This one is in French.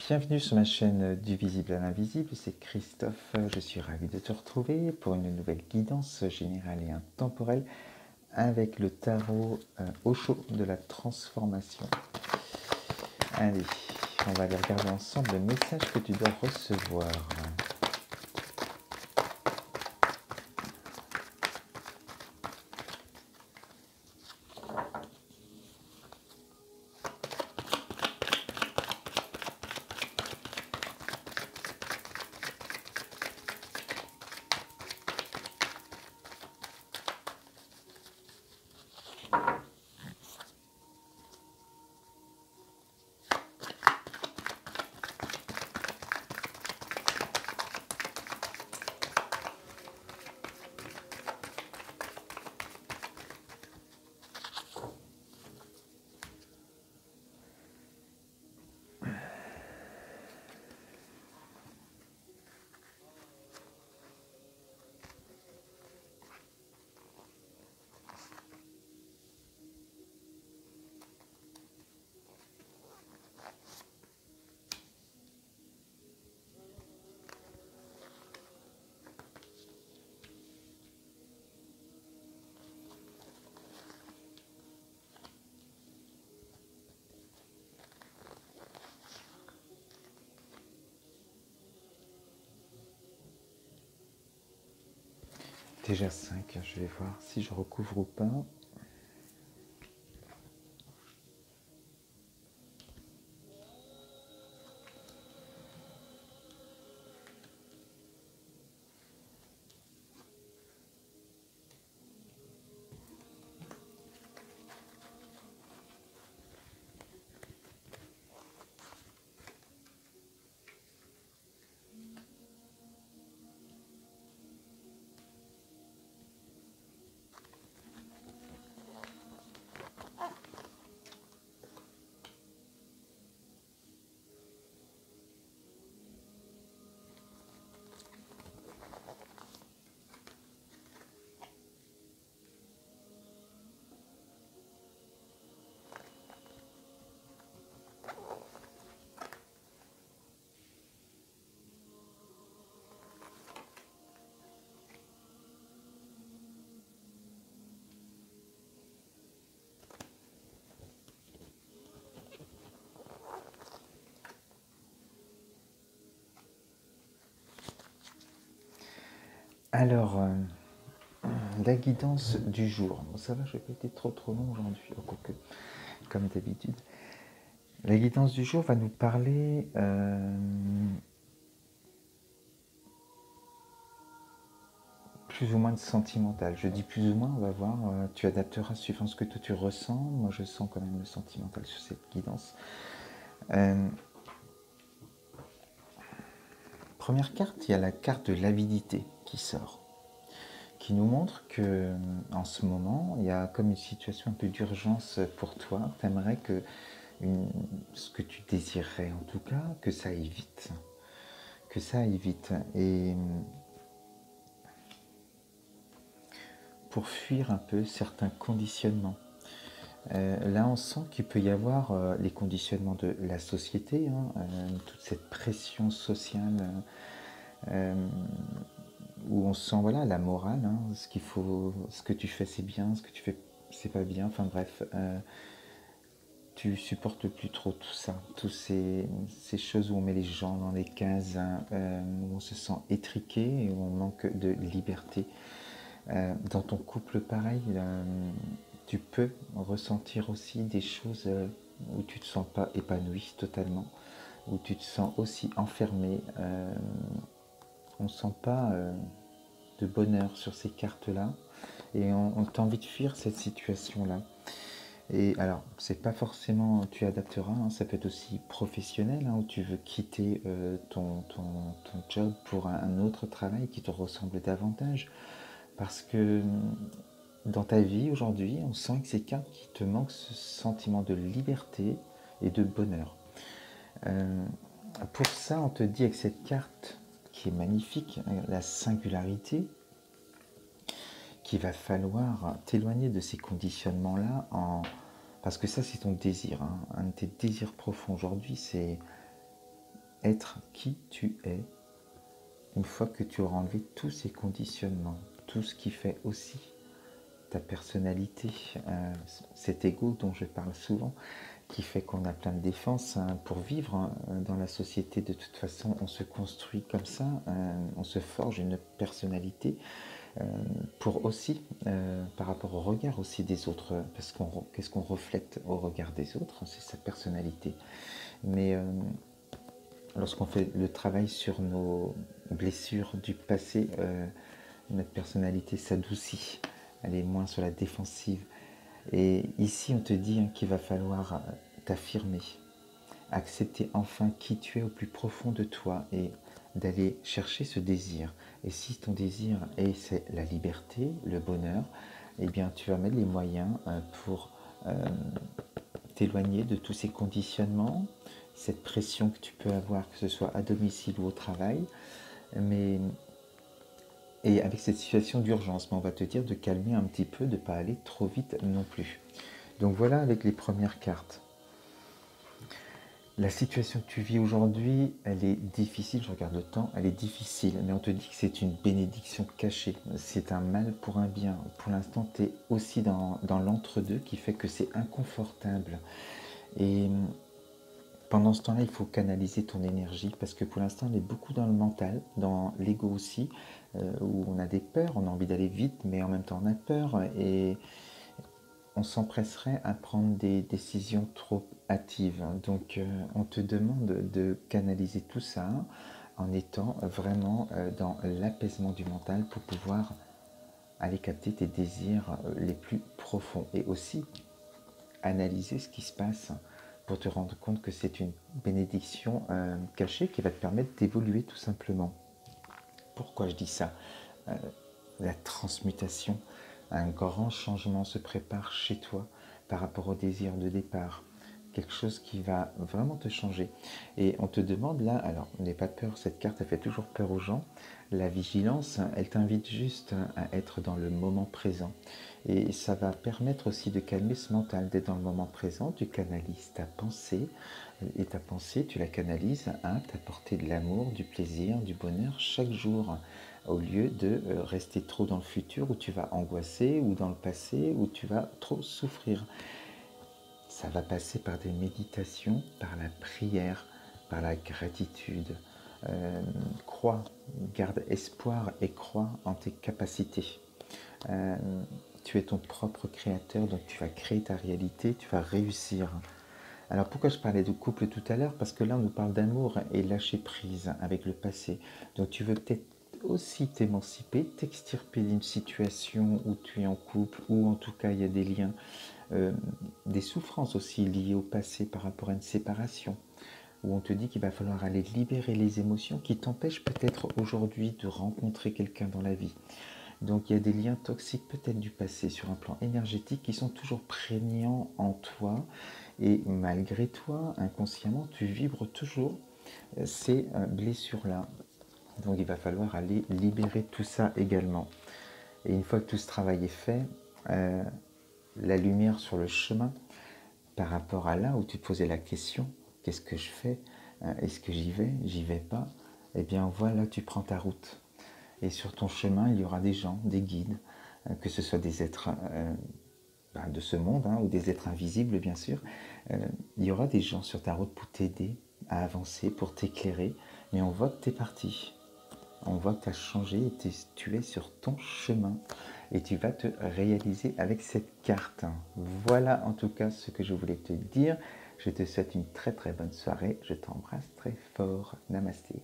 Bienvenue sur ma chaîne du visible à l'invisible, c'est Christophe, je suis ravi de te retrouver pour une nouvelle guidance générale et intemporelle avec le tarot Osho de la transformation. Allez, on va aller regarder ensemble le message que tu dois recevoir. Déjà 5, je vais voir si je recouvre ou pas. Alors, la guidance du jour. Bon, ça va, je n'ai pas été trop long aujourd'hui, quoique, comme d'habitude. La guidance du jour va nous parler plus ou moins de sentimental. Je dis plus ou moins, on va voir. Tu adapteras suivant ce que toi tu ressens. Moi, je sens quand même le sentimental sur cette guidance. Première carte, il y a la carte de l'avidité qui sort, qui nous montre que en ce moment, il y a comme une situation un peu d'urgence pour toi. Tu aimerais que ce que tu désirerais en tout cas, que ça aille vite. Que ça aille vite. Et pour fuir un peu certains conditionnements. Là, on sent qu'il peut y avoir les conditionnements de la société, toute cette pression sociale où on sent voilà, la morale, ce qu'il faut, ce que tu fais c'est bien, ce que tu fais c'est pas bien, enfin bref, tu supportes plus trop tout ça, toutes ces choses où on met les gens dans des cases, où on se sent étriqué et où on manque de liberté. Dans ton couple pareil, tu peux ressentir aussi des choses où tu ne te sens pas épanoui totalement, où tu te sens aussi enfermé. On ne sent pas de bonheur sur ces cartes-là et on a envie de fuir cette situation-là. Et alors, c'est pas forcément, tu adapteras, ça peut être aussi professionnel, où tu veux quitter ton job pour un autre travail qui te ressemble davantage. Parce que dans ta vie aujourd'hui, on sent que ces cartes qui te manquent ce sentiment de liberté et de bonheur. Pour ça, on te dit avec cette carte qui est magnifique, la singularité, qu'il va falloir t'éloigner de ces conditionnements-là, parce que ça c'est ton désir, un de tes désirs profonds aujourd'hui, c'est être qui tu es une fois que tu auras enlevé tous ces conditionnements, tout ce qui fait aussi ta personnalité, cet ego dont je parle souvent, qui fait qu'on a plein de défenses pour vivre dans la société. De toute façon, on se construit comme ça, on se forge une personnalité pour aussi, par rapport au regard aussi des autres, parce qu'est-ce qu'on reflète au regard des autres, c'est sa personnalité. Mais lorsqu'on fait le travail sur nos blessures du passé, notre personnalité s'adoucit, elle est moins sur la défensive. Et ici, on te dit qu'il va falloir t'affirmer, accepter enfin qui tu es au plus profond de toi et d'aller chercher ce désir. Et si ton désir c'est la liberté, le bonheur, eh bien tu vas mettre les moyens pour t'éloigner de tous ces conditionnements, cette pression que tu peux avoir, que ce soit à domicile ou au travail, et avec cette situation d'urgence, on va te dire de calmer un petit peu, de ne pas aller trop vite non plus. Donc voilà avec les premières cartes. La situation que tu vis aujourd'hui, elle est difficile, je regarde le temps, elle est difficile, mais on te dit que c'est une bénédiction cachée, c'est un mal pour un bien. Pour l'instant, tu es aussi dans l'entre-deux qui fait que c'est inconfortable. Et pendant ce temps-là, il faut canaliser ton énergie parce que pour l'instant, on est beaucoup dans le mental, dans l'ego aussi, où on a des peurs, on a envie d'aller vite, mais en même temps, on a peur et on s'empresserait à prendre des décisions trop hâtives. Donc, on te demande de canaliser tout ça en étant vraiment dans l'apaisement du mental pour pouvoir aller capter tes désirs les plus profonds et aussi analyser ce qui se passe pour te rendre compte que c'est une bénédiction cachée qui va te permettre d'évoluer tout simplement. Pourquoi je dis ça? La transmutation, un grand changement se prépare chez toi par rapport au désir de départ. Quelque chose qui va vraiment te changer. Et on te demande là, alors n'aie pas peur, cette carte elle fait toujours peur aux gens. La vigilance, elle t'invite juste à être dans le moment présent. Et ça va permettre aussi de calmer ce mental, d'être dans le moment présent. Tu canalises ta pensée, et ta pensée, tu la canalises à t'apporter de l'amour, du plaisir, du bonheur chaque jour, au lieu de rester trop dans le futur où tu vas angoisser, ou dans le passé où tu vas trop souffrir. Ça va passer par des méditations, par la prière, par la gratitude. Crois, garde espoir et crois en tes capacités. Tu es ton propre créateur, donc tu vas créer ta réalité, tu vas réussir. Alors pourquoi je parlais de couple tout à l'heure? Parce que là on nous parle d'amour et lâcher prise avec le passé. Donc tu veux peut-être aussi t'émanciper, t'extirper d'une situation où tu es en couple, ou en tout cas il y a des liens, des souffrances aussi liées au passé par rapport à une séparation, où on te dit qu'il va falloir aller libérer les émotions qui t'empêchent peut-être aujourd'hui de rencontrer quelqu'un dans la vie. Donc il y a des liens toxiques peut-être du passé sur un plan énergétique qui sont toujours prégnants en toi, et malgré toi, inconsciemment, tu vibres toujours ces blessures-là. Donc il va falloir aller libérer tout ça également. Et une fois que tout ce travail est fait, la lumière sur le chemin par rapport à là où tu te posais la question, qu'est-ce que je fais? Est-ce que j'y vais pas? Eh bien voilà, tu prends ta route. Et sur ton chemin, il y aura des gens, des guides, que ce soit des êtres de ce monde, ou des êtres invisibles bien sûr. Il y aura des gens sur ta route pour t'aider à avancer, pour t'éclairer, mais on voit que tu es parti. On voit que tu as changé et tu es sur ton chemin et tu vas te réaliser avec cette carte. Voilà en tout cas ce que je voulais te dire. Je te souhaite une très très bonne soirée. Je t'embrasse très fort. Namasté.